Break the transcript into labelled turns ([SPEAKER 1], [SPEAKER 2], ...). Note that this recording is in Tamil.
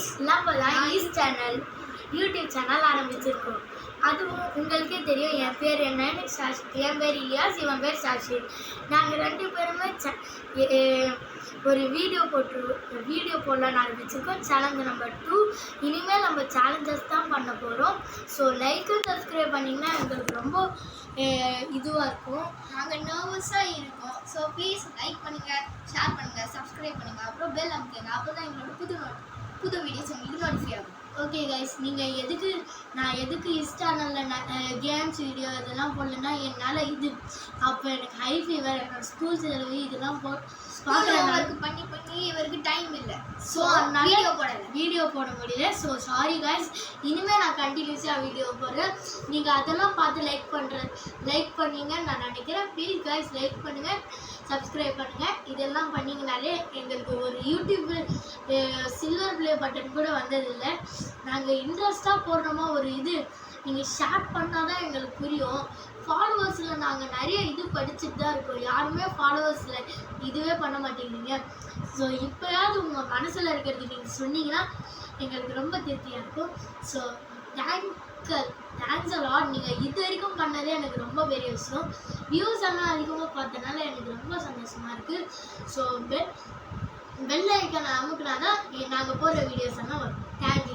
[SPEAKER 1] guys, நம்ம தான் ஈஸ்ட் சேனல் யூடியூப் சேனல் ஆரம்பிச்சிருக்கோம். அதுவும் உங்களுக்கே தெரியும், என் பேர் என்னன்னு என் பேர் இலியாஸ், இவன் பேர் சாஷிர். நாங்கள் 2 பேருமே ஒரு வீடியோ போடலான்னு ஆரம்பிச்சிருக்கோம். Challenge number 2. இனிமேல் நம்ம சேலஞ்சஸ் தான் பண்ண போகிறோம். ஸோ லைக்கு சப்ஸ்கிரைப் பண்ணிங்கன்னா எங்களுக்கு ரொம்ப இதுவாக இருக்கும்.
[SPEAKER 2] நாங்கள் நர்வஸாக இருக்கோம். ஸோ ப்ளீஸ் லைக் பண்ணுங்கள், ஷேர் பண்ணுங்கள், சப்ஸ்கிரைப் பண்ணுங்கள், அப்புறம் பெல் அமுக்குங்க. அப்போ தான் எங்களோட புது வீடியோஸ் உங்களுக்கு நோட்டிஃபை ஆகும்.
[SPEAKER 1] ஓகே கைஸ், நீங்கள் நான் எதுக்கு இன்ஸ்டானில் கேம்ஸ் வீடியோ இதெல்லாம் போடலன்னா என்னால் அப்போ எனக்கு ஹை ஃபீவர், என்னோடய ஸ்கூல் செலவு இதெல்லாம்
[SPEAKER 2] பண்ணி இவருக்கு டைம் இல்லை.
[SPEAKER 1] ஸோ அதனால வீடியோ போட முடியல. ஸோ சாரி கைஸ், இனிமேல் நான் கண்டினியூஸாக வீடியோ போடுறேன். நீங்கள் அதெல்லாம் பார்த்து லைக் பண்ணீங்கன்னு நான் நினைக்கிறேன். ப்ளீஸ் கைஸ் லைக் பண்ணுங்கள், சப்ஸ்கிரைப் பண்ணுங்கள். இதெல்லாம் பண்ணிங்கனாலே எங்களுக்கு ஒரு யூடியூப் சில்வர் ப்ளே பட்டன் கூட வந்ததில்லை. நாங்கள் இன்ட்ரெஸ்ட்டாக போடுறோமா ஒரு நீங்கள் ஷேர் பண்ணால் தான் எங்களுக்கு புரியும். ஃபாலோவர்ஸில் நாங்கள் நிறைய படிச்சுட்டு தான் இருக்கோம். யாருமே ஃபாலோவர்ஸில் இதுவே பண்ண மாட்டேங்கிறீங்க. ஸோ இப்போயாவது உங்கள் மனசில் இருக்கிறது நீங்கள் சொன்னீங்கன்னா எங்களுக்கு ரொம்ப திருப்தியாக இருக்கும். So thanks a lot. நீங்கள் இது வரைக்கும் பண்ணதே எனக்கு ரொம்ப பெரிய விஷயம். வியூஸ் எல்லாம் அதிகமாக பார்த்தனால எனக்கு ரொம்ப சந்தோஷமாக இருக்குது. ஸோ பெல் ஐக்கானை அமுக்குனா தான் நாங்கள் போடுற வீடியோஸ் எல்லாம் வரும். தேங்க்யூ.